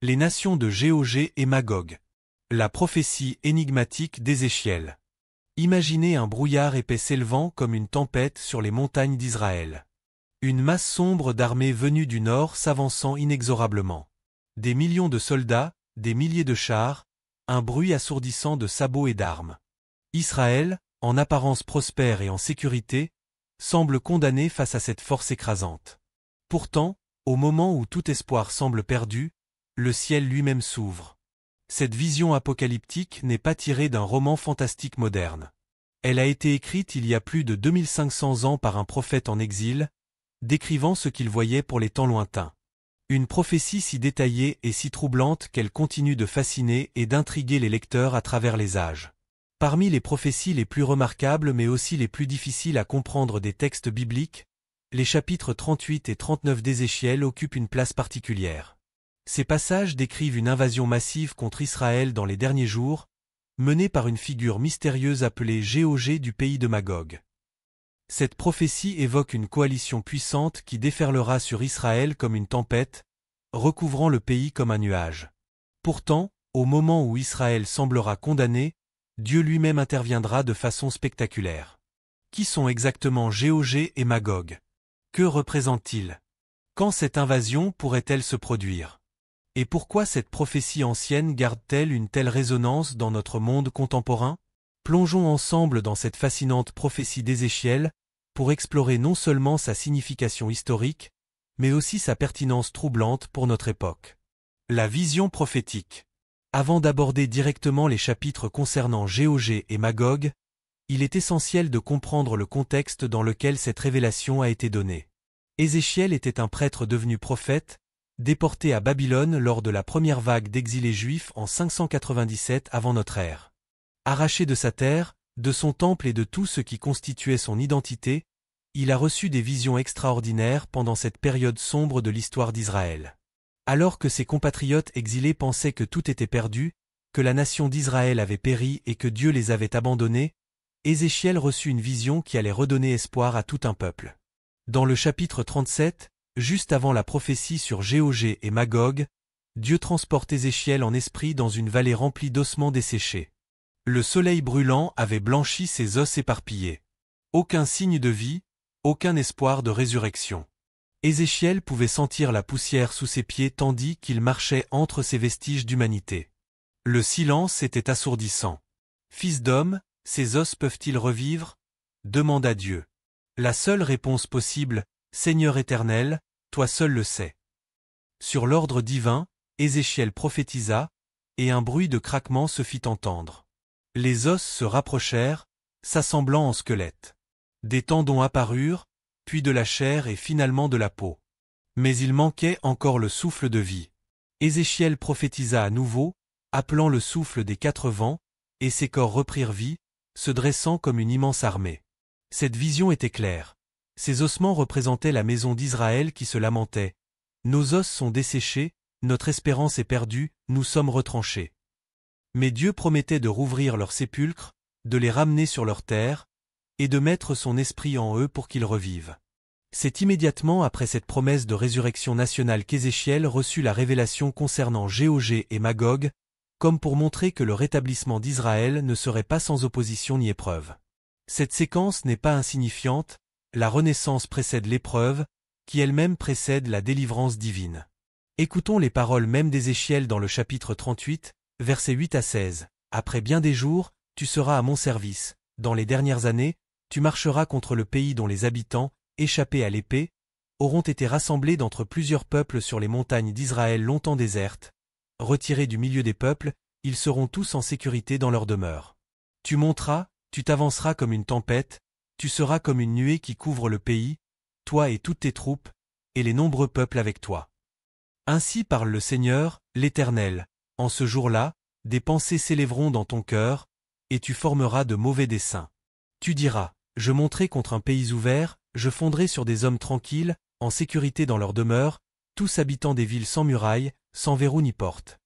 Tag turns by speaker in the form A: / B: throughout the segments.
A: Les nations de Géog et Magog. La prophétie énigmatique d'Ézéchiel. Imaginez un brouillard épais s'élevant comme une tempête sur les montagnes d'Israël. Une masse sombre d'armées venues du nord s'avançant inexorablement. Des millions de soldats, des milliers de chars, un bruit assourdissant de sabots et d'armes. Israël, en apparence prospère et en sécurité, semble condamné face à cette force écrasante. Pourtant, au moment où tout espoir semble perdu, le ciel lui-même s'ouvre. Cette vision apocalyptique n'est pas tirée d'un roman fantastique moderne. Elle a été écrite il y a plus de 2500 ans par un prophète en exil, décrivant ce qu'il voyait pour les temps lointains. Une prophétie si détaillée et si troublante qu'elle continue de fasciner et d'intriguer les lecteurs à travers les âges. Parmi les prophéties les plus remarquables mais aussi les plus difficiles à comprendre des textes bibliques, les chapitres 38 et 39 d'Ézéchiel occupent une place particulière. Ces passages décrivent une invasion massive contre Israël dans les derniers jours, menée par une figure mystérieuse appelée Géog du pays de Magog. Cette prophétie évoque une coalition puissante qui déferlera sur Israël comme une tempête, recouvrant le pays comme un nuage. Pourtant, au moment où Israël semblera condamné, Dieu lui-même interviendra de façon spectaculaire. Qui sont exactement Géog et Magog? Que représentent-ils? Quand cette invasion pourrait-elle se produire? Et pourquoi cette prophétie ancienne garde-t-elle une telle résonance dans notre monde contemporain? Plongeons ensemble dans cette fascinante prophétie d'Ézéchiel pour explorer non seulement sa signification historique, mais aussi sa pertinence troublante pour notre époque. La vision prophétique. Avant d'aborder directement les chapitres concernant Géog et Magog, il est essentiel de comprendre le contexte dans lequel cette révélation a été donnée. Ézéchiel était un prêtre devenu prophète, déporté à Babylone lors de la première vague d'exilés juifs en 597 avant notre ère. Arraché de sa terre, de son temple et de tout ce qui constituait son identité, il a reçu des visions extraordinaires pendant cette période sombre de l'histoire d'Israël. Alors que ses compatriotes exilés pensaient que tout était perdu, que la nation d'Israël avait péri et que Dieu les avait abandonnés, Ézéchiel reçut une vision qui allait redonner espoir à tout un peuple. Dans le chapitre 37, juste avant la prophétie sur Géog et Magog, Dieu transporte Ézéchiel en esprit dans une vallée remplie d'ossements desséchés. Le soleil brûlant avait blanchi ses os éparpillés. Aucun signe de vie, aucun espoir de résurrection. Ézéchiel pouvait sentir la poussière sous ses pieds tandis qu'il marchait entre ces vestiges d'humanité. Le silence était assourdissant. « Fils d'homme, ces os peuvent-ils revivre ?» demanda Dieu. La seule réponse possible, « Seigneur éternel, toi seul le sais. » Sur l'ordre divin, Ézéchiel prophétisa, et un bruit de craquement se fit entendre. Les os se rapprochèrent, s'assemblant en squelettes. Des tendons apparurent, puis de la chair et finalement de la peau. Mais il manquait encore le souffle de vie. Ézéchiel prophétisa à nouveau, appelant le souffle des 4 vents, et ces corps reprirent vie, se dressant comme une immense armée. Cette vision était claire. Ces ossements représentaient la maison d'Israël qui se lamentait. Nos os sont desséchés, notre espérance est perdue, nous sommes retranchés. Mais Dieu promettait de rouvrir leurs sépulcres, de les ramener sur leur terre, et de mettre son esprit en eux pour qu'ils revivent. C'est immédiatement après cette promesse de résurrection nationale qu'Ézéchiel reçut la révélation concernant Géog et Magog, comme pour montrer que le rétablissement d'Israël ne serait pas sans opposition ni épreuve. Cette séquence n'est pas insignifiante, la renaissance précède l'épreuve, qui elle-même précède la délivrance divine. Écoutons les paroles même d'Ézéchiel dans le chapitre 38, versets 8 à 16. « Après bien des jours, tu seras à mon service. Dans les dernières années, tu marcheras contre le pays dont les habitants, échappés à l'épée, auront été rassemblés d'entre plusieurs peuples sur les montagnes d'Israël longtemps désertes. Retirés du milieu des peuples, ils seront tous en sécurité dans leur demeure. Tu monteras, tu t'avanceras comme une tempête, tu seras comme une nuée qui couvre le pays, toi et toutes tes troupes, et les nombreux peuples avec toi. Ainsi parle le Seigneur, l'Éternel. En ce jour-là, des pensées s'élèveront dans ton cœur, et tu formeras de mauvais desseins. Tu diras, je monterai contre un pays ouvert, je fonderai sur des hommes tranquilles, en sécurité dans leur demeure, tous habitants des villes sans murailles, sans verrou ni porte.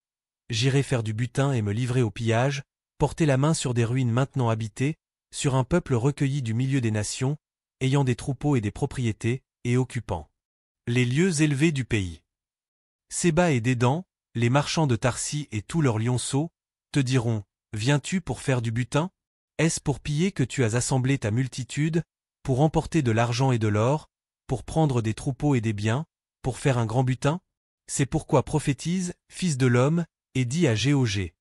A: J'irai faire du butin et me livrer au pillage, porter la main sur des ruines maintenant habitées, sur un peuple recueilli du milieu des nations, ayant des troupeaux et des propriétés, et occupant les lieux élevés du pays. Séba et Dédan, les marchands de Tarsis et tous leurs lionceaux, te diront, viens-tu pour faire du butin? Est-ce pour piller que tu as assemblé ta multitude, pour emporter de l'argent et de l'or, pour prendre des troupeaux et des biens, pour faire un grand butin? C'est pourquoi prophétise, fils de l'homme, et dis à Géogé.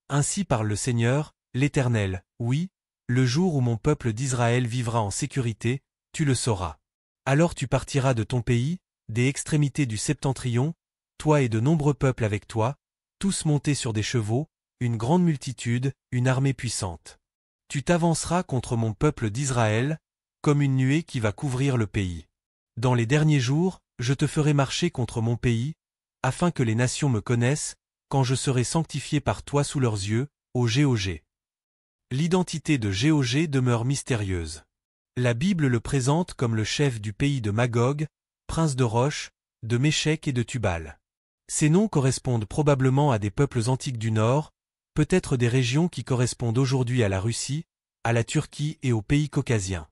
A: Ainsi parle le Seigneur, l'Éternel, oui, le jour où mon peuple d'Israël vivra en sécurité, tu le sauras. Alors tu partiras de ton pays, des extrémités du septentrion, toi et de nombreux peuples avec toi, tous montés sur des chevaux, une grande multitude, une armée puissante. Tu t'avanceras contre mon peuple d'Israël, comme une nuée qui va couvrir le pays. Dans les derniers jours, je te ferai marcher contre mon pays, afin que les nations me connaissent, quand je serai sanctifié par toi sous leurs yeux, ô Géogé. L'identité de Géogé demeure mystérieuse. La Bible le présente comme le chef du pays de Magog, prince de Rosh, de Méchec et de Tubal. Ces noms correspondent probablement à des peuples antiques du Nord, peut-être des régions qui correspondent aujourd'hui à la Russie, à la Turquie et aux pays caucasiens.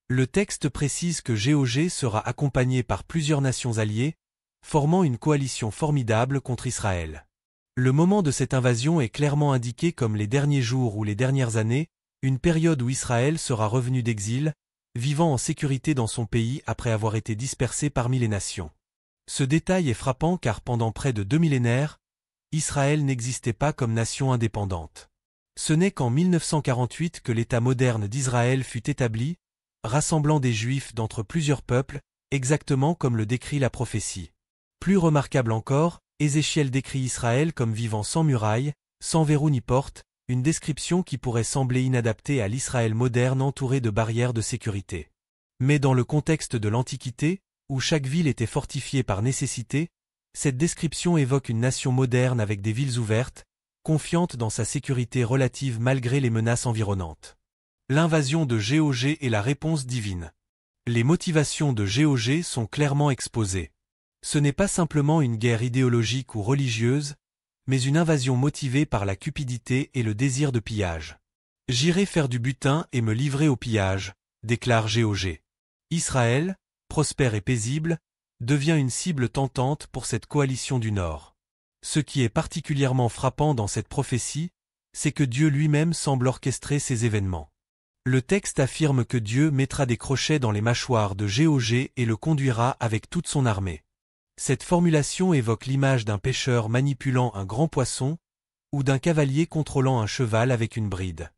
A: Le texte précise que Géogé sera accompagné par plusieurs nations alliées, formant une coalition formidable contre Israël. Le moment de cette invasion est clairement indiqué comme les derniers jours ou les dernières années, une période où Israël sera revenu d'exil, vivant en sécurité dans son pays après avoir été dispersé parmi les nations. Ce détail est frappant car pendant près de 2 millénaires, Israël n'existait pas comme nation indépendante. Ce n'est qu'en 1948 que l'État moderne d'Israël fut établi, rassemblant des Juifs d'entre plusieurs peuples, exactement comme le décrit la prophétie. Plus remarquable encore, Ézéchiel décrit Israël comme vivant sans murailles, sans verrou ni porte, une description qui pourrait sembler inadaptée à l'Israël moderne entouré de barrières de sécurité. Mais dans le contexte de l'Antiquité, où chaque ville était fortifiée par nécessité, cette description évoque une nation moderne avec des villes ouvertes, confiante dans sa sécurité relative malgré les menaces environnantes. L'invasion de Géogé et la réponse divine. Les motivations de Géogé sont clairement exposées. Ce n'est pas simplement une guerre idéologique ou religieuse, mais une invasion motivée par la cupidité et le désir de pillage. J'irai faire du butin et me livrer au pillage, déclare Géogé. Israël, prospère et paisible, devient une cible tentante pour cette coalition du Nord. Ce qui est particulièrement frappant dans cette prophétie, c'est que Dieu lui-même semble orchestrer ces événements. Le texte affirme que Dieu mettra des crochets dans les mâchoires de Géogé et le conduira avec toute son armée. Cette formulation évoque l'image d'un pêcheur manipulant un grand poisson, ou d'un cavalier contrôlant un cheval avec une bride.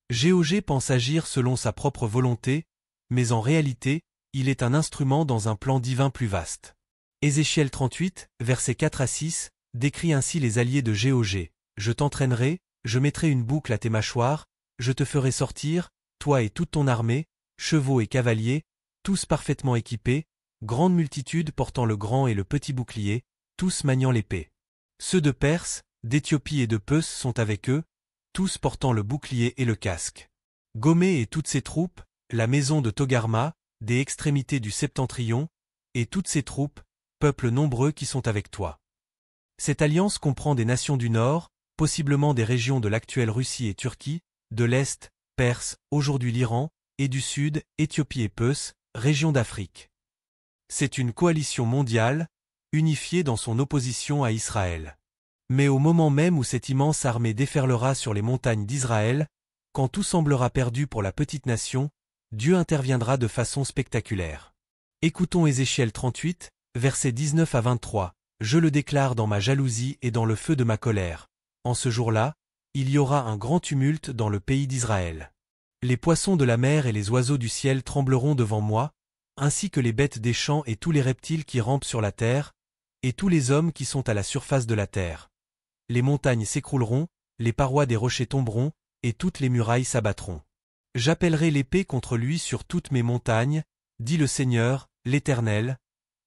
A: Géogé pense agir selon sa propre volonté, mais en réalité, il est un instrument dans un plan divin plus vaste. Ézéchiel 38, versets 4 à 6, décrit ainsi les alliés de Géogé. Je t'entraînerai, je mettrai une boucle à tes mâchoires, je te ferai sortir, toi et toute ton armée, chevaux et cavaliers, tous parfaitement équipés, grande multitude portant le grand et le petit bouclier, tous maniant l'épée. Ceux de Perse, d'Éthiopie et de Peus sont avec eux, tous portant le bouclier et le casque. Gomé et toutes ses troupes, la maison de Togarma, des extrémités du septentrion, et toutes ses troupes, peuples nombreux qui sont avec toi. Cette alliance comprend des nations du Nord, possiblement des régions de l'actuelle Russie et Turquie, de l'Est, Perse, aujourd'hui l'Iran, et du Sud, Éthiopie et Peus, région d'Afrique. C'est une coalition mondiale, unifiée dans son opposition à Israël. Mais au moment même où cette immense armée déferlera sur les montagnes d'Israël, quand tout semblera perdu pour la petite nation, Dieu interviendra de façon spectaculaire. Écoutons Ézéchiel 38, versets 19 à 23. Je le déclare dans ma jalousie et dans le feu de ma colère. En ce jour-là, il y aura un grand tumulte dans le pays d'Israël. Les poissons de la mer et les oiseaux du ciel trembleront devant moi, ainsi que les bêtes des champs et tous les reptiles qui rampent sur la terre, et tous les hommes qui sont à la surface de la terre. Les montagnes s'écrouleront, les parois des rochers tomberont, et toutes les murailles s'abattront. J'appellerai l'épée contre lui sur toutes mes montagnes, dit le Seigneur, l'Éternel.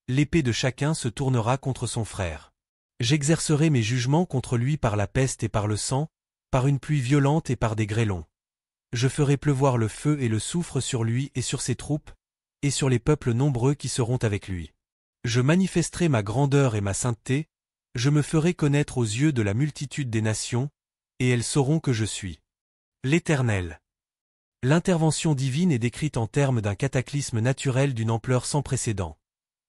A: L'épée de chacun se tournera contre son frère. J'exercerai mes jugements contre lui par la peste et par le sang, par une pluie violente et par des grêlons. Je ferai pleuvoir le feu et le soufre sur lui et sur ses troupes, et sur les peuples nombreux qui seront avec lui. Je manifesterai ma grandeur et ma sainteté, je me ferai connaître aux yeux de la multitude des nations, et elles sauront que je suis l'Éternel. L'intervention divine est décrite en termes d'un cataclysme naturel d'une ampleur sans précédent.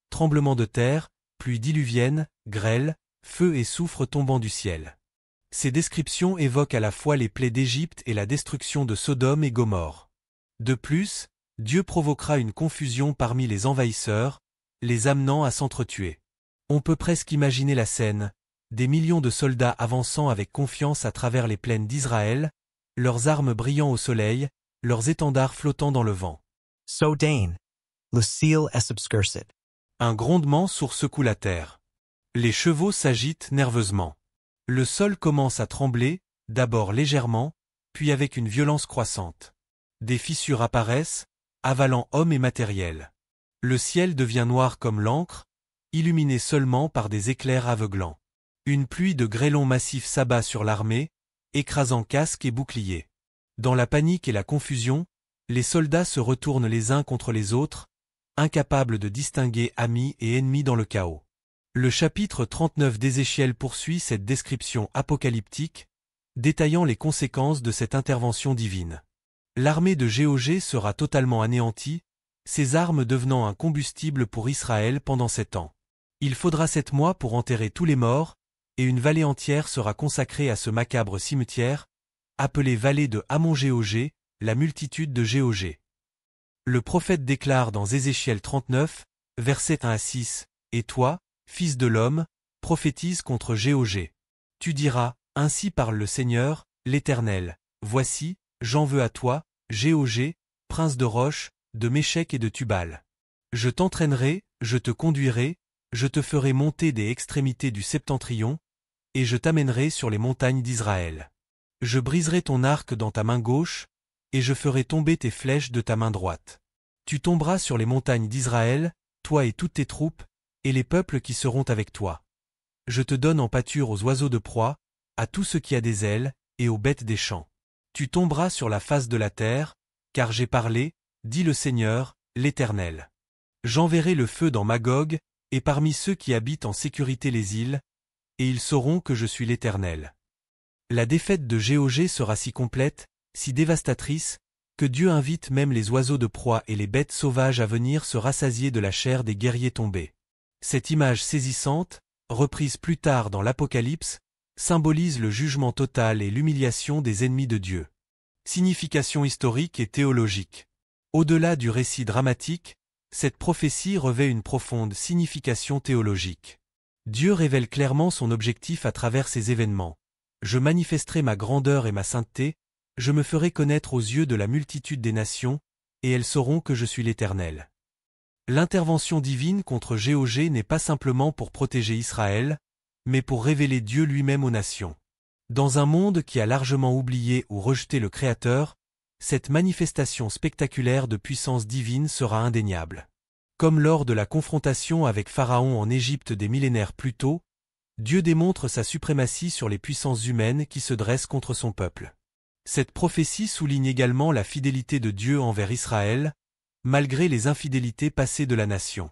A: Tremblements de terre, pluie diluvienne, grêle, feu et soufre tombant du ciel. Ces descriptions évoquent à la fois les plaies d'Égypte et la destruction de Sodome et Gomorrhe. De plus, Dieu provoquera une confusion parmi les envahisseurs, les amenant à s'entretuer. On peut presque imaginer la scène, des millions de soldats avançant avec confiance à travers les plaines d'Israël, leurs armes brillant au soleil, leurs étendards flottant dans le vent.
B: Sodain, Lucille es obscurcit.
A: Un grondement sourd secoue la terre. Les chevaux s'agitent nerveusement. Le sol commence à trembler, d'abord légèrement, puis avec une violence croissante. Des fissures apparaissent, avalant hommes et matériel. Le ciel devient noir comme l'encre, illuminé seulement par des éclairs aveuglants. Une pluie de grêlons massifs s'abat sur l'armée, écrasant casques et boucliers. Dans la panique et la confusion, les soldats se retournent les uns contre les autres, incapables de distinguer amis et ennemis dans le chaos. Le chapitre 39 d'Ézéchiel poursuit cette description apocalyptique, détaillant les conséquences de cette intervention divine. L'armée de Géogé sera totalement anéantie, ses armes devenant un combustible pour Israël pendant 7 ans. Il faudra 7 mois pour enterrer tous les morts, et une vallée entière sera consacrée à ce macabre cimetière, appelé vallée de Hamon-Géogé, la multitude de Géogé. Le prophète déclare dans Ézéchiel 39, versets 1 à 6, « Et toi, fils de l'homme, prophétise contre Géogé. Tu diras, ainsi parle le Seigneur, l'Éternel, voici, j'en veux à toi, Géogé, prince de Roche, de Méchec et de Tubal. Je t'entraînerai, je te conduirai, je te ferai monter des extrémités du septentrion, et je t'amènerai sur les montagnes d'Israël. Je briserai ton arc dans ta main gauche, et je ferai tomber tes flèches de ta main droite. Tu tomberas sur les montagnes d'Israël, toi et toutes tes troupes, et les peuples qui seront avec toi. Je te donne en pâture aux oiseaux de proie, à tout ce qui a des ailes, et aux bêtes des champs. Tu tomberas sur la face de la terre, car j'ai parlé, dit le Seigneur, l'Éternel. J'enverrai le feu dans Magog, et parmi ceux qui habitent en sécurité les îles, et ils sauront que je suis l'Éternel. La défaite de Géogé sera si complète, si dévastatrice, que Dieu invite même les oiseaux de proie et les bêtes sauvages à venir se rassasier de la chair des guerriers tombés. Cette image saisissante, reprise plus tard dans l'Apocalypse, symbolise le jugement total et l'humiliation des ennemis de Dieu. Signification historique et théologique. Au-delà du récit dramatique, cette prophétie revêt une profonde signification théologique. Dieu révèle clairement son objectif à travers ces événements. Je manifesterai ma grandeur et ma sainteté, je me ferai connaître aux yeux de la multitude des nations, et elles sauront que je suis l'Éternel. L'intervention divine contre Géogé n'est pas simplement pour protéger Israël, mais pour révéler Dieu lui-même aux nations. Dans un monde qui a largement oublié ou rejeté le Créateur, cette manifestation spectaculaire de puissance divine sera indéniable. Comme lors de la confrontation avec Pharaon en Égypte des millénaires plus tôt, Dieu démontre sa suprématie sur les puissances humaines qui se dressent contre son peuple. Cette prophétie souligne également la fidélité de Dieu envers Israël, malgré les infidélités passées de la nation.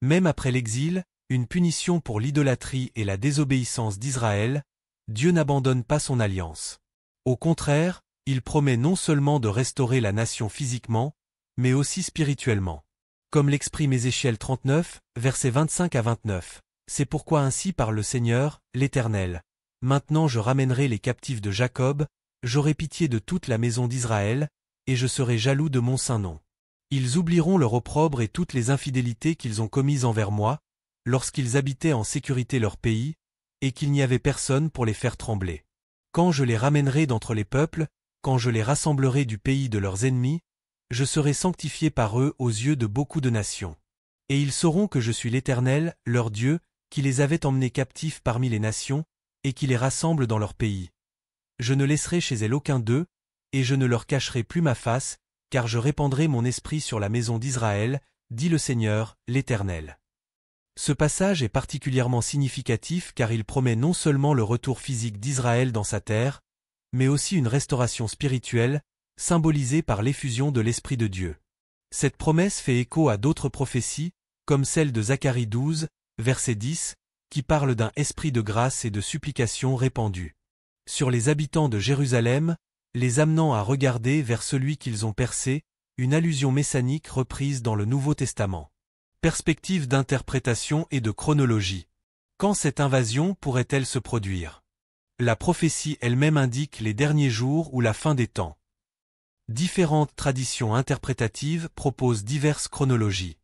A: Même après l'exil, une punition pour l'idolâtrie et la désobéissance d'Israël, Dieu n'abandonne pas son alliance. Au contraire, il promet non seulement de restaurer la nation physiquement, mais aussi spirituellement. Comme l'exprime Ézéchiel 39, versets 25 à 29. C'est pourquoi ainsi parle le Seigneur, l'Éternel. Maintenant je ramènerai les captifs de Jacob, j'aurai pitié de toute la maison d'Israël, et je serai jaloux de mon saint nom. Ils oublieront leur opprobre et toutes les infidélités qu'ils ont commises envers moi, lorsqu'ils habitaient en sécurité leur pays, et qu'il n'y avait personne pour les faire trembler. Quand je les ramènerai d'entre les peuples, quand je les rassemblerai du pays de leurs ennemis, je serai sanctifié par eux aux yeux de beaucoup de nations. Et ils sauront que je suis l'Éternel, leur Dieu, qui les avait emmenés captifs parmi les nations, et qui les rassemble dans leur pays. Je ne laisserai chez elles aucun d'eux, et je ne leur cacherai plus ma face, car je répandrai mon esprit sur la maison d'Israël, dit le Seigneur, l'Éternel. Ce passage est particulièrement significatif car il promet non seulement le retour physique d'Israël dans sa terre, mais aussi une restauration spirituelle, symbolisée par l'effusion de l'Esprit de Dieu. Cette promesse fait écho à d'autres prophéties, comme celle de Zacharie 12, verset 10, qui parle d'un esprit de grâce et de supplication répandu sur les habitants de Jérusalem, les amenant à regarder vers celui qu'ils ont percé, une allusion messianique reprise dans le Nouveau Testament. Perspective d'interprétation et de chronologie. Quand cette invasion pourrait-elle se produire? La prophétie elle-même indique les derniers jours ou la fin des temps. Différentes traditions interprétatives proposent diverses chronologies.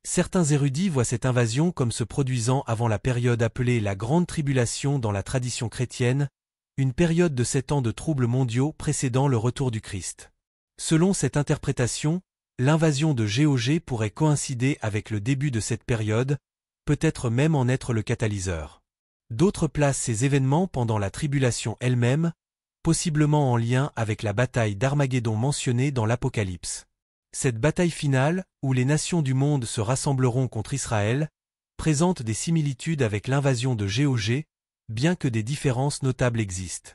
A: Certains érudits voient cette invasion comme se produisant avant la période appelée la Grande Tribulation dans la tradition chrétienne, une période de 7 ans de troubles mondiaux précédant le retour du Christ. Selon cette interprétation, l'invasion de Géorgie pourrait coïncider avec le début de cette période, peut-être même en être le catalyseur. D'autres placent ces événements pendant la tribulation elle-même, possiblement en lien avec la bataille d'Armageddon mentionnée dans l'Apocalypse. Cette bataille finale, où les nations du monde se rassembleront contre Israël, présente des similitudes avec l'invasion de Géorgie, bien que des différences notables existent.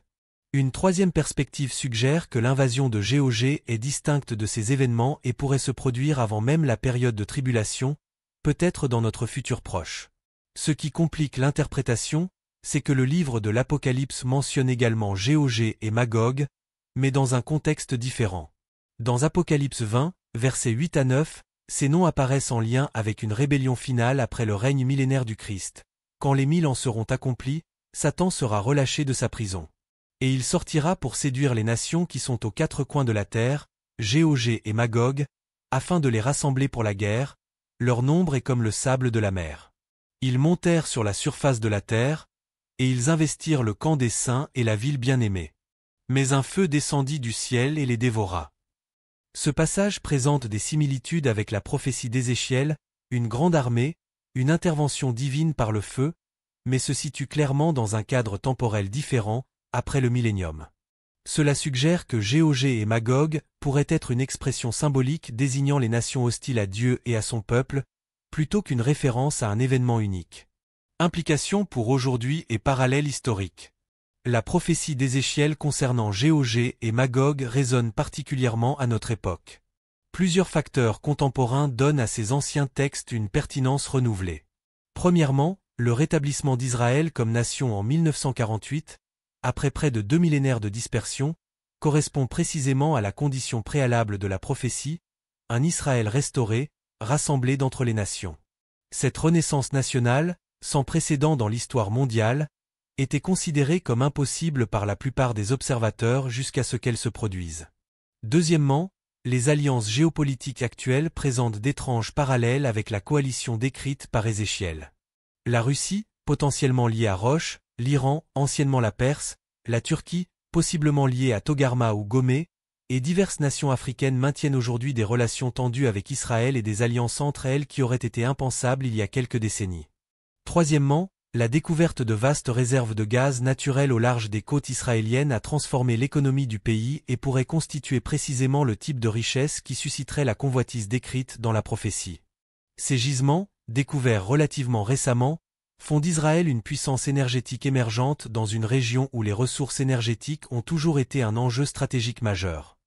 A: Une troisième perspective suggère que l'invasion de Géorgie est distincte de ces événements et pourrait se produire avant même la période de tribulation, peut-être dans notre futur proche. Ce qui complique l'interprétation, c'est que le livre de l'Apocalypse mentionne également Géorgie et Magog, mais dans un contexte différent. Dans Apocalypse 20, versets 8 à 9, ces noms apparaissent en lien avec une rébellion finale après le règne millénaire du Christ. Quand les 1000 ans seront accomplis, Satan sera relâché de sa prison. Et il sortira pour séduire les nations qui sont aux 4 coins de la terre, Géorgie et Magog, afin de les rassembler pour la guerre, leur nombre est comme le sable de la mer. Ils montèrent sur la surface de la terre, et ils investirent le camp des saints et la ville bien-aimée. Mais un feu descendit du ciel et les dévora. Ce passage présente des similitudes avec la prophétie d'Ézéchiel, une grande armée, une intervention divine par le feu, mais se situe clairement dans un cadre temporel différent, après le millénium. Cela suggère que Géorgie et Magog pourraient être une expression symbolique désignant les nations hostiles à Dieu et à son peuple, plutôt qu'une référence à un événement unique. Implication pour aujourd'hui et parallèle historique. La prophétie d'Ézéchiel concernant Géorgie et Magog résonne particulièrement à notre époque. Plusieurs facteurs contemporains donnent à ces anciens textes une pertinence renouvelée. Premièrement, le rétablissement d'Israël comme nation en 1948, après près de 2 millénaires de dispersion, correspond précisément à la condition préalable de la prophétie, un Israël restauré, rassemblé d'entre les nations. Cette renaissance nationale, sans précédent dans l'histoire mondiale, était considérée comme impossible par la plupart des observateurs jusqu'à ce qu'elle se produise. Deuxièmement, les alliances géopolitiques actuelles présentent d'étranges parallèles avec la coalition décrite par Ézéchiel. La Russie, potentiellement liée à Rosh, l'Iran, anciennement la Perse, la Turquie, possiblement liée à Togarma ou Gomé, et diverses nations africaines maintiennent aujourd'hui des relations tendues avec Israël et des alliances entre elles qui auraient été impensables il y a quelques décennies. Troisièmement, la découverte de vastes réserves de gaz naturel au large des côtes israéliennes a transformé l'économie du pays et pourrait constituer précisément le type de richesse qui susciterait la convoitise décrite dans la prophétie. Ces gisements, découverts relativement récemment, font d'Israël une puissance énergétique émergente dans une région où les ressources énergétiques ont toujours été un enjeu stratégique majeur.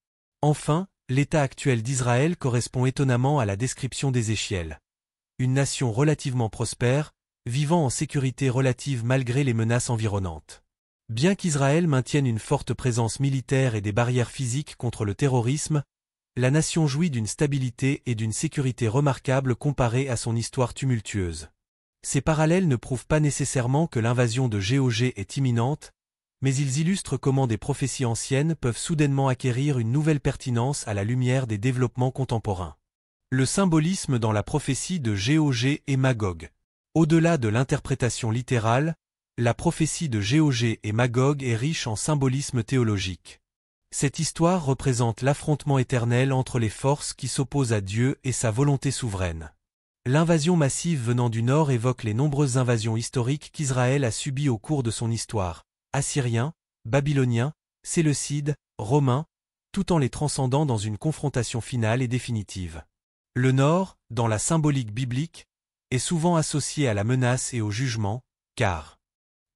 A: Enfin, l'état actuel d'Israël correspond étonnamment à la description d'Ézéchiel. Une nation relativement prospère, vivant en sécurité relative malgré les menaces environnantes. Bien qu'Israël maintienne une forte présence militaire et des barrières physiques contre le terrorisme, la nation jouit d'une stabilité et d'une sécurité remarquables comparée à son histoire tumultueuse. Ces parallèles ne prouvent pas nécessairement que l'invasion de Géorgie est imminente, mais ils illustrent comment des prophéties anciennes peuvent soudainement acquérir une nouvelle pertinence à la lumière des développements contemporains. Le symbolisme dans la prophétie de Géorgie et Magog. Au-delà de l'interprétation littérale, la prophétie de Géorgie et Magog est riche en symbolisme théologique. Cette histoire représente l'affrontement éternel entre les forces qui s'opposent à Dieu et sa volonté souveraine. L'invasion massive venant du nord évoque les nombreuses invasions historiques qu'Israël a subies au cours de son histoire, assyriens, babyloniens, séleucides, romains, tout en les transcendant dans une confrontation finale et définitive. Le nord, dans la symbolique biblique, est souvent associé à la menace et au jugement, car,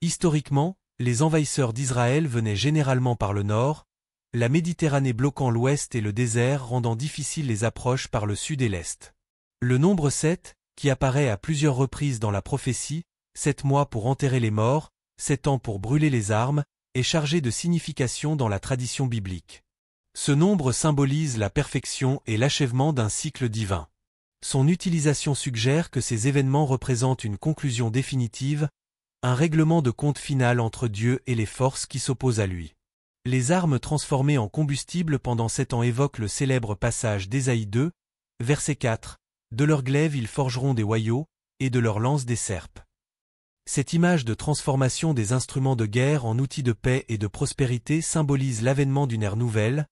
A: historiquement, les envahisseurs d'Israël venaient généralement par le nord, la Méditerranée bloquant l'ouest et le désert rendant difficiles les approches par le sud et l'est. Le nombre 7, qui apparaît à plusieurs reprises dans la prophétie, 7 mois pour enterrer les morts, 7 ans pour brûler les armes, est chargé de signification dans la tradition biblique. Ce nombre symbolise la perfection et l'achèvement d'un cycle divin. Son utilisation suggère que ces événements représentent une conclusion définitive, Un règlement de compte final entre Dieu et les forces qui s'opposent à lui. Les armes transformées en combustible pendant 7 ans évoquent le célèbre passage d'Ésaïe 2, verset 4, « De leurs glaives ils forgeront des hoyaux, et de leurs lances des serpes. » Cette image de transformation des instruments de guerre en outils de paix et de prospérité symbolise l'avènement d'une ère nouvelle,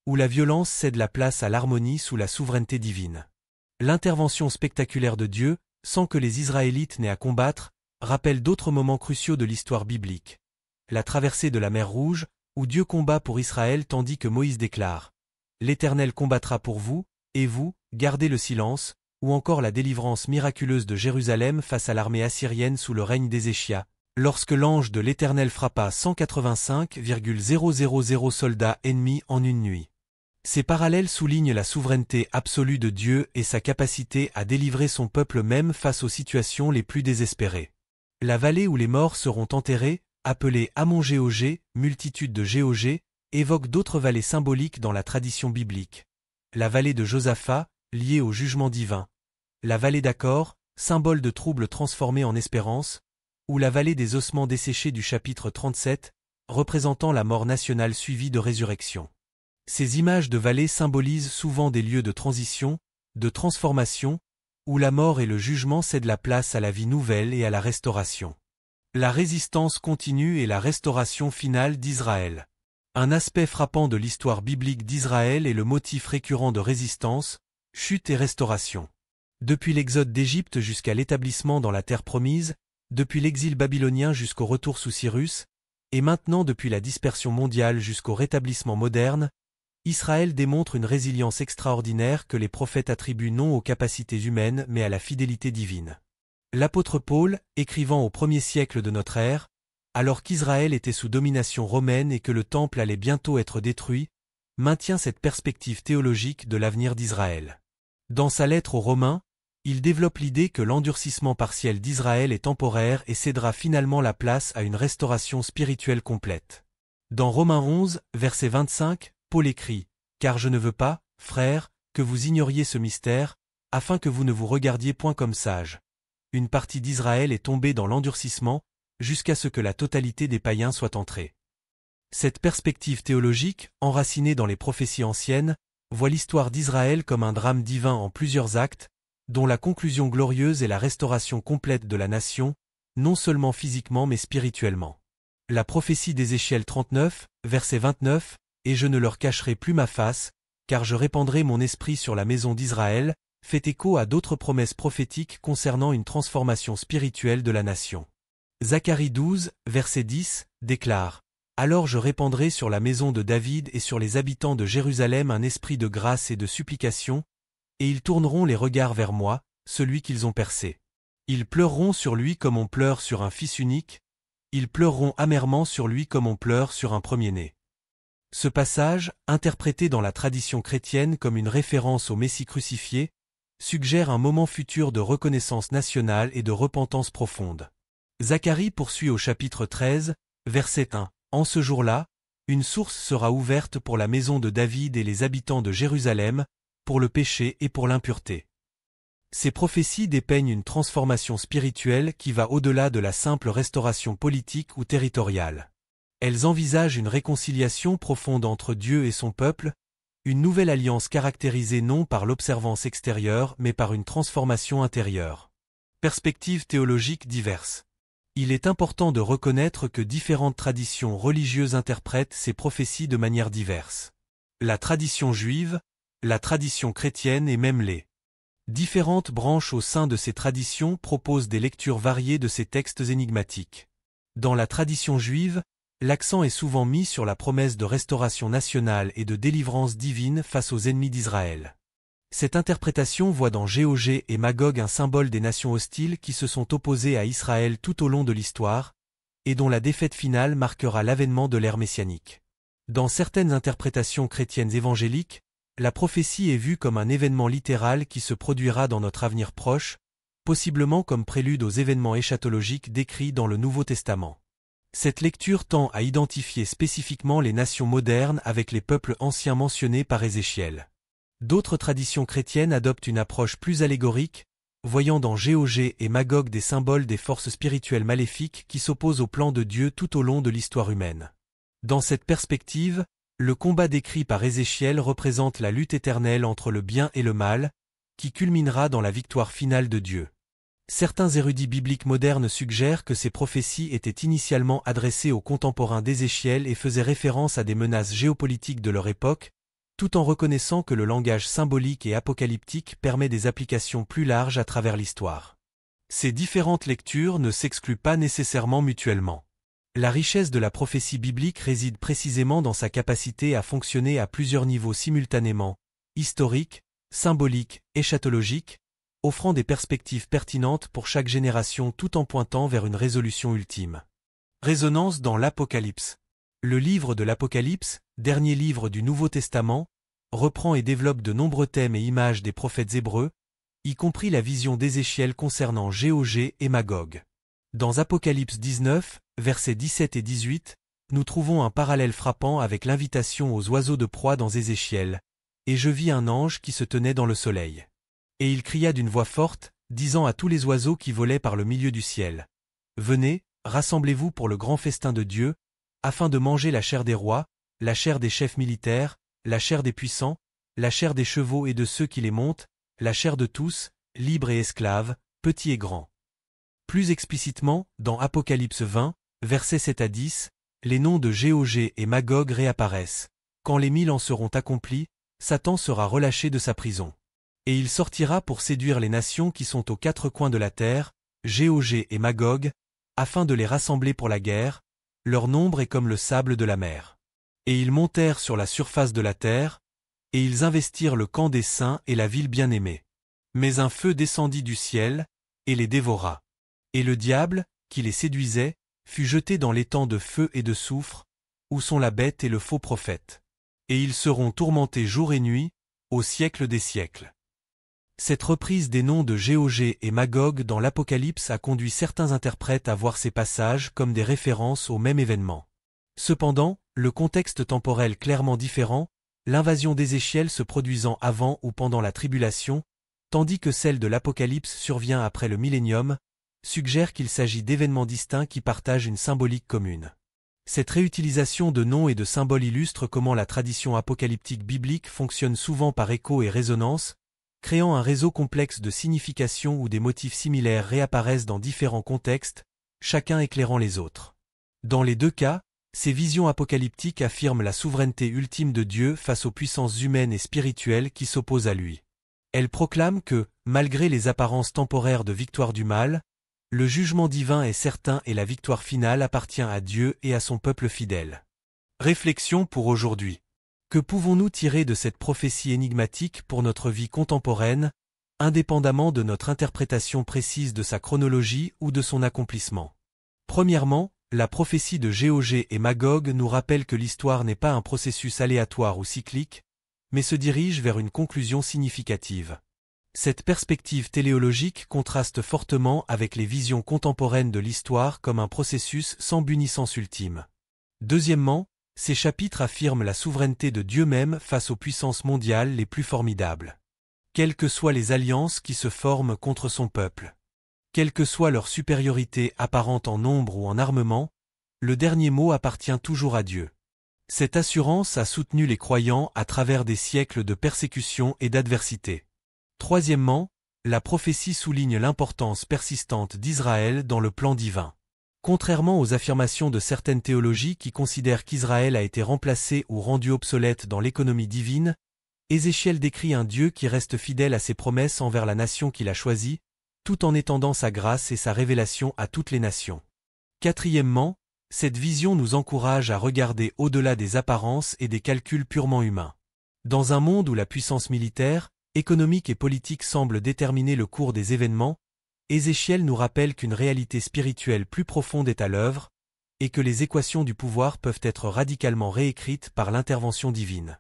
A: où la violence cède la place à l'harmonie sous la souveraineté divine. L'intervention spectaculaire de Dieu, sans que les Israélites n'aient à combattre, rappelle d'autres moments cruciaux de l'histoire biblique. La traversée de la mer Rouge, où Dieu combat pour Israël tandis que Moïse déclare « L'Éternel combattra pour vous, et vous, gardez le silence », ou encore la délivrance miraculeuse de Jérusalem face à l'armée assyrienne sous le règne d'Ézéchia, lorsque l'ange de l'Éternel frappa 185,000 soldats ennemis en une nuit. Ces parallèles soulignent la souveraineté absolue de Dieu et sa capacité à délivrer son peuple même face aux situations les plus désespérées. La vallée où les morts seront enterrés, appelée Amon-Géogé, multitude de Géogé, évoque d'autres vallées symboliques dans la tradition biblique. La vallée de Josaphat, liée au jugement divin. La vallée d'Achor, symbole de troubles transformés en espérance, ou la vallée des ossements desséchés du chapitre 37, représentant la mort nationale suivie de résurrection. Ces images de vallées symbolisent souvent des lieux de transition, de transformation, où la mort et le jugement cèdent la place à la vie nouvelle et à la restauration. La résistance continue et la restauration finale d'Israël. Un aspect frappant de l'histoire biblique d'Israël est le motif récurrent de résistance, chute et restauration. Depuis l'exode d'Égypte jusqu'à l'établissement dans la terre promise, depuis l'exil babylonien jusqu'au retour sous Cyrus, et maintenant depuis la dispersion mondiale jusqu'au rétablissement moderne, Israël démontre une résilience extraordinaire que les prophètes attribuent non aux capacités humaines mais à la fidélité divine. L'apôtre Paul, écrivant au 1er siècle de notre ère, alors qu'Israël était sous domination romaine et que le temple allait bientôt être détruit, maintient cette perspective théologique de l'avenir d'Israël. Dans sa lettre aux Romains, il développe l'idée que l'endurcissement partiel d'Israël est temporaire et cédera finalement la place à une restauration spirituelle complète. Dans Romains 11, verset 25, Paul écrit « Car je ne veux pas, frères, que vous ignoriez ce mystère, afin que vous ne vous regardiez point comme sages. Une partie d'Israël est tombée dans l'endurcissement, jusqu'à ce que la totalité des païens soit entrée. » Cette perspective théologique, enracinée dans les prophéties anciennes, voit l'histoire d'Israël comme un drame divin en plusieurs actes, dont la conclusion glorieuse est la restauration complète de la nation, non seulement physiquement mais spirituellement. La prophétie d'Ézéchiel 39, verset 29, « Et je ne leur cacherai plus ma face, car je répandrai mon esprit sur la maison d'Israël », fait écho à d'autres promesses prophétiques concernant une transformation spirituelle de la nation. Zacharie 12, verset 10, déclare « Alors je répandrai sur la maison de David et sur les habitants de Jérusalem un esprit de grâce et de supplication, et ils tourneront les regards vers moi, celui qu'ils ont percé. Ils pleureront sur lui comme on pleure sur un fils unique, ils pleureront amèrement sur lui comme on pleure sur un premier-né. » Ce passage, interprété dans la tradition chrétienne comme une référence au Messie crucifié, suggère un moment futur de reconnaissance nationale et de repentance profonde. Zacharie poursuit au chapitre 13, verset 1. « En ce jour-là, une source sera ouverte pour la maison de David et les habitants de Jérusalem, pour le péché et pour l'impureté. » Ces prophéties dépeignent une transformation spirituelle qui va au-delà de la simple restauration politique ou territoriale. Elles envisagent une réconciliation profonde entre Dieu et son peuple, une nouvelle alliance caractérisée non par l'observance extérieure mais par une transformation intérieure. Perspectives théologiques diverses. Il est important de reconnaître que différentes traditions religieuses interprètent ces prophéties de manière diverse. La tradition juive, la tradition chrétienne et même les différentes branches au sein de ces traditions proposent des lectures variées de ces textes énigmatiques. Dans la tradition juive, l'accent est souvent mis sur la promesse de restauration nationale et de délivrance divine face aux ennemis d'Israël. Cette interprétation voit dans Géogé et Magog un symbole des nations hostiles qui se sont opposées à Israël tout au long de l'histoire, et dont la défaite finale marquera l'avènement de l'ère messianique. Dans certaines interprétations chrétiennes évangéliques, la prophétie est vue comme un événement littéral qui se produira dans notre avenir proche, possiblement comme prélude aux événements eschatologiques décrits dans le Nouveau Testament. Cette lecture tend à identifier spécifiquement les nations modernes avec les peuples anciens mentionnés par Ézéchiel. D'autres traditions chrétiennes adoptent une approche plus allégorique, voyant dans Gog et Magog des symboles des forces spirituelles maléfiques qui s'opposent au plan de Dieu tout au long de l'histoire humaine. Dans cette perspective, le combat décrit par Ézéchiel représente la lutte éternelle entre le bien et le mal, qui culminera dans la victoire finale de Dieu. Certains érudits bibliques modernes suggèrent que ces prophéties étaient initialement adressées aux contemporains d'Ézéchiel et faisaient référence à des menaces géopolitiques de leur époque, tout en reconnaissant que le langage symbolique et apocalyptique permet des applications plus larges à travers l'histoire. Ces différentes lectures ne s'excluent pas nécessairement mutuellement. La richesse de la prophétie biblique réside précisément dans sa capacité à fonctionner à plusieurs niveaux simultanément, historique, symbolique, eschatologique, offrant des perspectives pertinentes pour chaque génération tout en pointant vers une résolution ultime. Résonance dans l'Apocalypse. Le livre de l'Apocalypse, dernier livre du Nouveau Testament, reprend et développe de nombreux thèmes et images des prophètes hébreux, y compris la vision d'Ézéchiel concernant Gog et Magog. Dans Apocalypse 19, versets 17 et 18, nous trouvons un parallèle frappant avec l'invitation aux oiseaux de proie dans Ézéchiel. « Et je vis un ange qui se tenait dans le soleil. Et il cria d'une voix forte, disant à tous les oiseaux qui volaient par le milieu du ciel, « Venez, rassemblez-vous pour le grand festin de Dieu, afin de manger la chair des rois, la chair des chefs militaires, la chair des puissants, la chair des chevaux et de ceux qui les montent, la chair de tous, libres et esclaves, petits et grands. » Plus explicitement, dans Apocalypse 20, versets 7 à 10, les noms de Gog et Magog réapparaissent. Quand les 1000 ans seront accomplis, Satan sera relâché de sa prison. Et il sortira pour séduire les nations qui sont aux quatre coins de la terre, Gog et Magog, afin de les rassembler pour la guerre, leur nombre est comme le sable de la mer. Et ils montèrent sur la surface de la terre, et ils investirent le camp des saints et la ville bien-aimée. Mais un feu descendit du ciel, et les dévora. Et le diable, qui les séduisait, fut jeté dans l'étang de feu et de soufre, où sont la bête et le faux prophète. Et ils seront tourmentés jour et nuit, au siècle des siècles. Cette reprise des noms de Gog et Magog dans l'Apocalypse a conduit certains interprètes à voir ces passages comme des références au même événement. Cependant, le contexte temporel clairement différent, l'invasion d'Ézéchiel se produisant avant ou pendant la tribulation, tandis que celle de l'Apocalypse survient après le millénium, suggère qu'il s'agit d'événements distincts qui partagent une symbolique commune. Cette réutilisation de noms et de symboles illustre comment la tradition apocalyptique biblique fonctionne souvent par écho et résonance, créant un réseau complexe de significations où des motifs similaires réapparaissent dans différents contextes, chacun éclairant les autres. Dans les deux cas, ces visions apocalyptiques affirment la souveraineté ultime de Dieu face aux puissances humaines et spirituelles qui s'opposent à lui. Elles proclament que, malgré les apparences temporaires de victoire du mal, le jugement divin est certain et la victoire finale appartient à Dieu et à son peuple fidèle. Réflexion pour aujourd'hui. Que pouvons-nous tirer de cette prophétie énigmatique pour notre vie contemporaine, indépendamment de notre interprétation précise de sa chronologie ou de son accomplissement? Premièrement, la prophétie de Gog et Magog nous rappelle que l'histoire n'est pas un processus aléatoire ou cyclique, mais se dirige vers une conclusion significative. Cette perspective téléologique contraste fortement avec les visions contemporaines de l'histoire comme un processus sans but ni sens ultime. Deuxièmement, ces chapitres affirment la souveraineté de Dieu même face aux puissances mondiales les plus formidables. Quelles que soient les alliances qui se forment contre son peuple, quelle que soit leur supériorité apparente en nombre ou en armement, le dernier mot appartient toujours à Dieu. Cette assurance a soutenu les croyants à travers des siècles de persécution et d'adversité. Troisièmement, la prophétie souligne l'importance persistante d'Israël dans le plan divin. Contrairement aux affirmations de certaines théologies qui considèrent qu'Israël a été remplacé ou rendu obsolète dans l'économie divine, Ézéchiel décrit un Dieu qui reste fidèle à ses promesses envers la nation qu'il a choisie, tout en étendant sa grâce et sa révélation à toutes les nations. Quatrièmement, cette vision nous encourage à regarder au-delà des apparences et des calculs purement humains. Dans un monde où la puissance militaire, économique et politique semblent déterminer le cours des événements, Ézéchiel nous rappelle qu'une réalité spirituelle plus profonde est à l'œuvre, et que les équations du pouvoir peuvent être radicalement réécrites par l'intervention divine.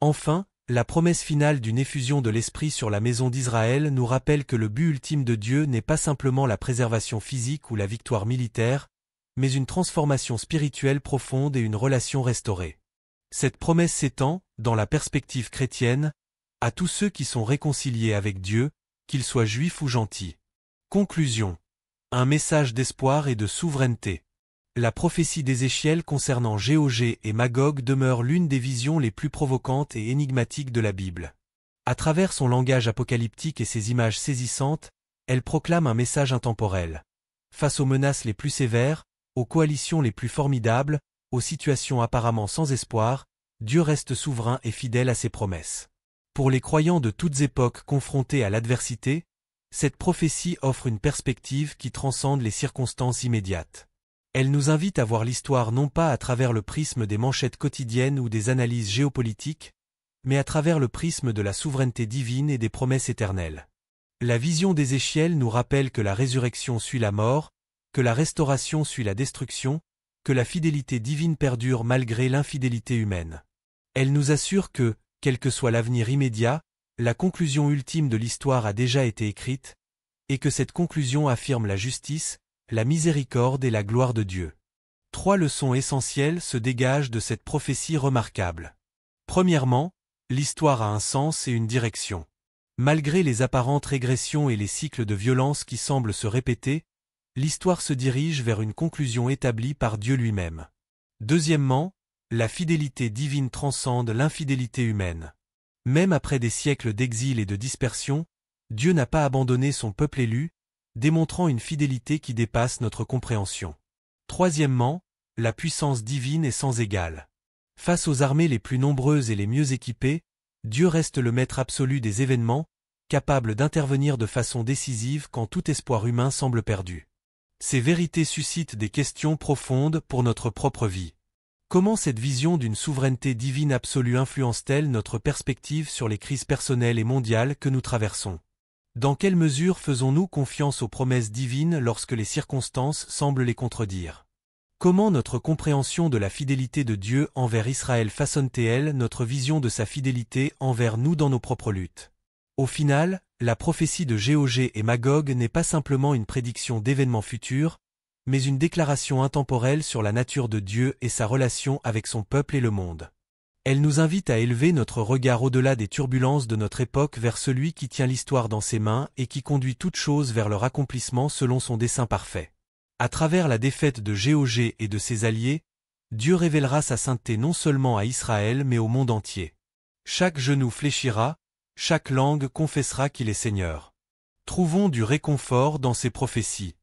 A: Enfin, la promesse finale d'une effusion de l'Esprit sur la maison d'Israël nous rappelle que le but ultime de Dieu n'est pas simplement la préservation physique ou la victoire militaire, mais une transformation spirituelle profonde et une relation restaurée. Cette promesse s'étend, dans la perspective chrétienne, à tous ceux qui sont réconciliés avec Dieu, qu'il soit juif ou gentil. Conclusion. Un message d'espoir et de souveraineté. La prophétie d'Ézéchiel concernant Gog et Magog demeure l'une des visions les plus provocantes et énigmatiques de la Bible. À travers son langage apocalyptique et ses images saisissantes, elle proclame un message intemporel. Face aux menaces les plus sévères, aux coalitions les plus formidables, aux situations apparemment sans espoir, Dieu reste souverain et fidèle à ses promesses. Pour les croyants de toutes époques confrontés à l'adversité, cette prophétie offre une perspective qui transcende les circonstances immédiates. Elle nous invite à voir l'histoire non pas à travers le prisme des manchettes quotidiennes ou des analyses géopolitiques, mais à travers le prisme de la souveraineté divine et des promesses éternelles. La vision d'Ézéchiel nous rappelle que la résurrection suit la mort, que la restauration suit la destruction, que la fidélité divine perdure malgré l'infidélité humaine. Elle nous assure que, quel que soit l'avenir immédiat, la conclusion ultime de l'histoire a déjà été écrite, et que cette conclusion affirme la justice, la miséricorde et la gloire de Dieu. 3 leçons essentielles se dégagent de cette prophétie remarquable. Premièrement, l'histoire a un sens et une direction. Malgré les apparentes régressions et les cycles de violence qui semblent se répéter, l'histoire se dirige vers une conclusion établie par Dieu lui-même. Deuxièmement, la fidélité divine transcende l'infidélité humaine. Même après des siècles d'exil et de dispersion, Dieu n'a pas abandonné son peuple élu, démontrant une fidélité qui dépasse notre compréhension. Troisièmement, la puissance divine est sans égale. Face aux armées les plus nombreuses et les mieux équipées, Dieu reste le maître absolu des événements, capable d'intervenir de façon décisive quand tout espoir humain semble perdu. Ces vérités suscitent des questions profondes pour notre propre vie. Comment cette vision d'une souveraineté divine absolue influence-t-elle notre perspective sur les crises personnelles et mondiales que nous traversons ? Dans quelle mesure faisons-nous confiance aux promesses divines lorsque les circonstances semblent les contredire ? Comment notre compréhension de la fidélité de Dieu envers Israël façonne-t-elle notre vision de sa fidélité envers nous dans nos propres luttes ? Au final, la prophétie de Gog et Magog n'est pas simplement une prédiction d'événements futurs, mais une déclaration intemporelle sur la nature de Dieu et sa relation avec son peuple et le monde. Elle nous invite à élever notre regard au-delà des turbulences de notre époque vers celui qui tient l'histoire dans ses mains et qui conduit toutes choses vers leur accomplissement selon son dessein parfait. À travers la défaite de Gog et de ses alliés, Dieu révélera sa sainteté non seulement à Israël mais au monde entier. Chaque genou fléchira, chaque langue confessera qu'il est Seigneur. Trouvons du réconfort dans ces prophéties.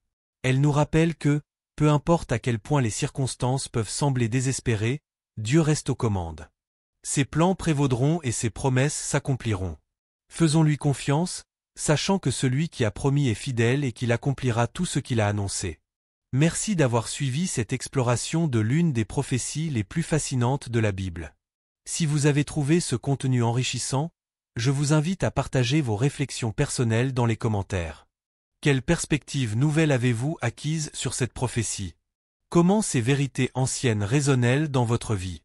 A: Elles nous rappellent que, peu importe à quel point les circonstances peuvent sembler désespérées, Dieu reste aux commandes. Ses plans prévaudront et ses promesses s'accompliront. Faisons-lui confiance, sachant que celui qui a promis est fidèle et qu'il accomplira tout ce qu'il a annoncé. Merci d'avoir suivi cette exploration de l'une des prophéties les plus fascinantes de la Bible. Si vous avez trouvé ce contenu enrichissant, je vous invite à partager vos réflexions personnelles dans les commentaires. Quelle perspective nouvelle avez-vous acquise sur cette prophétie ? Comment ces vérités anciennes résonnent-elles dans votre vie ?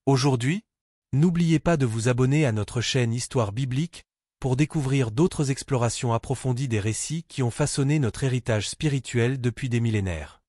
A: Aujourd'hui, n'oubliez pas de vous abonner à notre chaîne Histoire biblique pour découvrir d'autres explorations approfondies des récits qui ont façonné notre héritage spirituel depuis des millénaires.